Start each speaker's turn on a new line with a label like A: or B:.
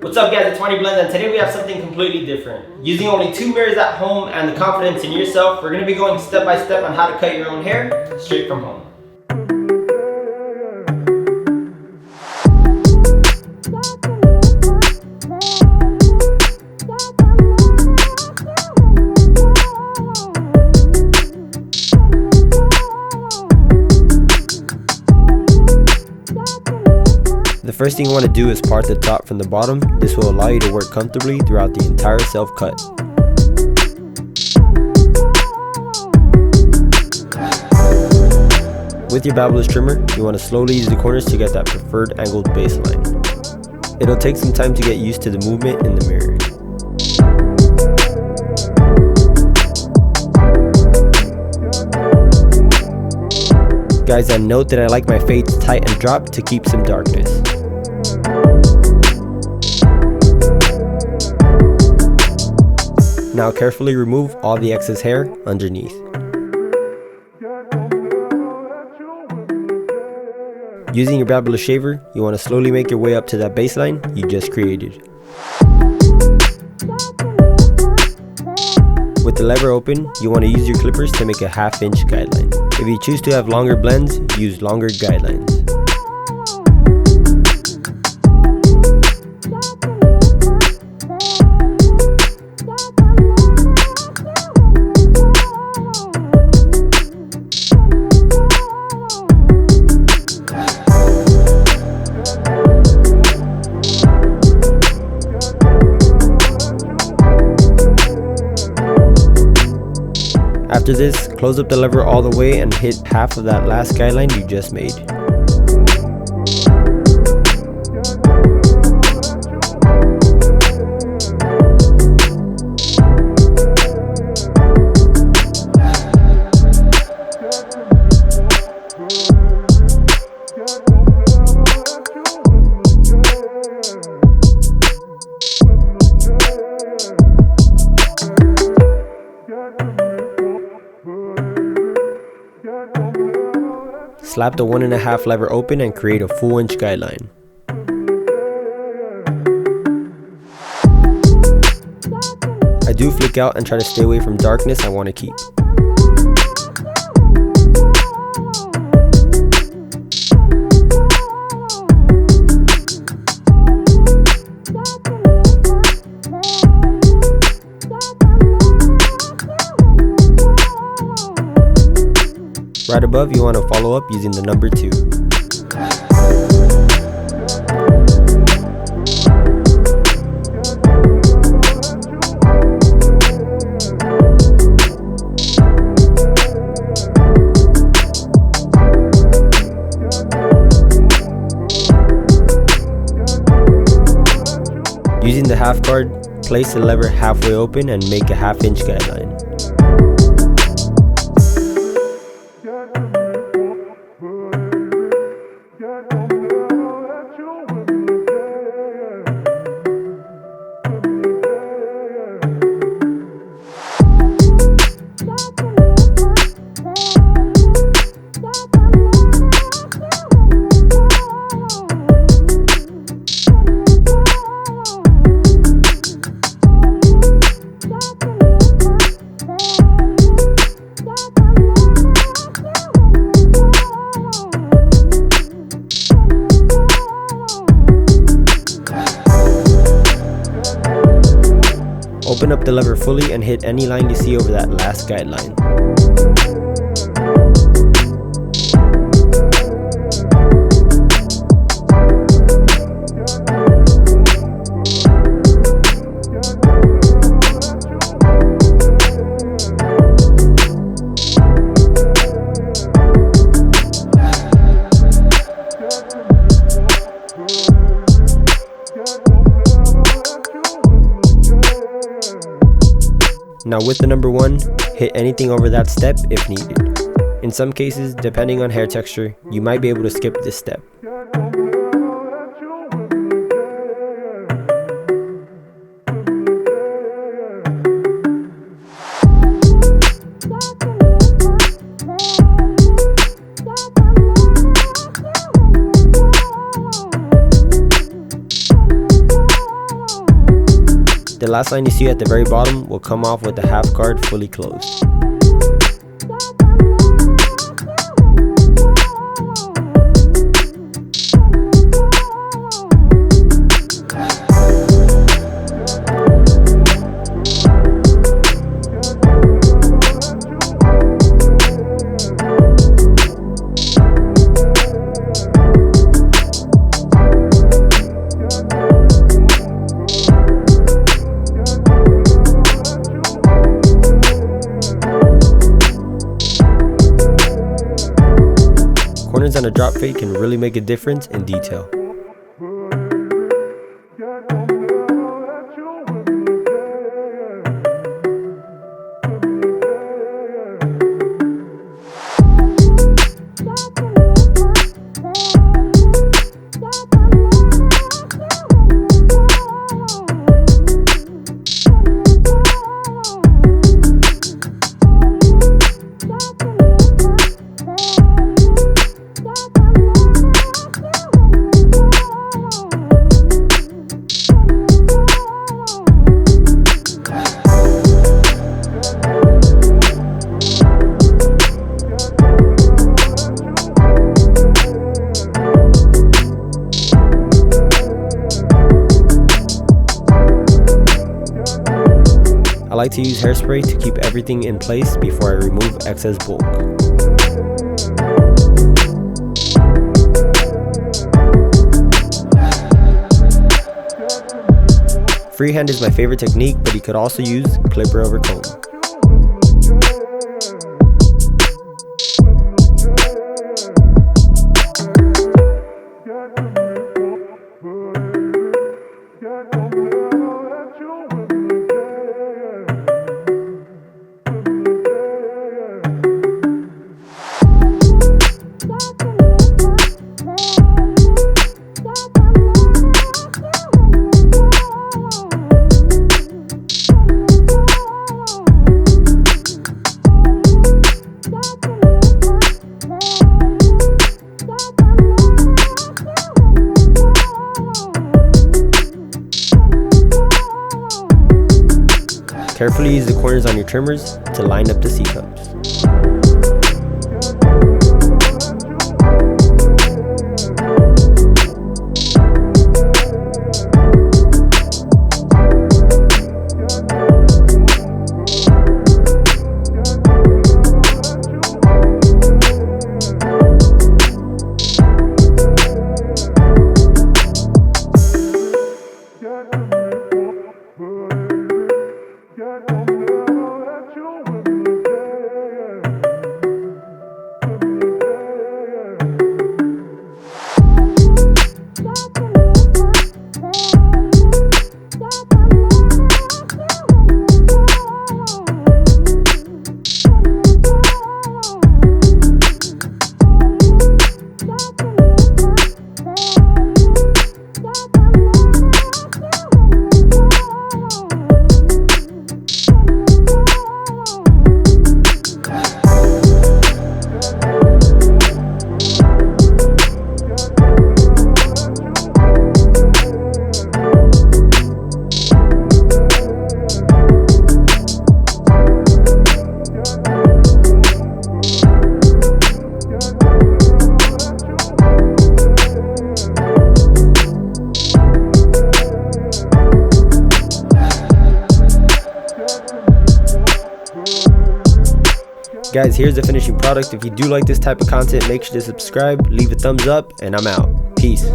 A: What's up guys, it's MartyBlendz, and today we have something completely different. Using only 2 mirrors at home and the confidence in yourself, we're going to be going step by step on how to cut your own hair straight from home. The first thing you want to do is part the top from the bottom. This will allow you to work comfortably throughout the entire self-cut. With your barberless trimmer, you want to slowly use the corners to get that preferred angled baseline. It'll take some time to get used to the movement in the mirror. Guys, and note that I like my fades tight and dropped to keep some darkness. Now carefully remove all the excess hair underneath. Using your barberless shaver, you want to slowly make your way up to that baseline you just created. With the lever open, you want to use your clippers to make a 1/2 inch guideline. If you choose to have longer blends, use longer guidelines. After this, close up the lever all the way and hit half of that last guideline you just made. Slap the 1.5 lever open and create a full inch guideline. I do flick out and try to stay away from darkness I want to keep. Right above, you want to follow up using the number 2. Using the half guard, place the lever halfway open and make a 1/2 inch guideline. Open up the lever fully and hit any line you see over that last guideline. Now with the number 1, hit anything over that step if needed. In some cases, depending on hair texture, you might be able to skip this step. The last line you see at the very bottom will come off with the half guard fully closed. Corners on a drop fade can really make a difference in detail. I like to use hairspray to keep everything in place before I remove excess bulk. Freehand is my favorite technique, but you could also use clipper over comb. Carefully use the corners on your trimmers to line up the C-cups. Guys, here's the finishing product. If you do like this type of content, make sure to subscribe, leave a thumbs up, and I'm out. Peace.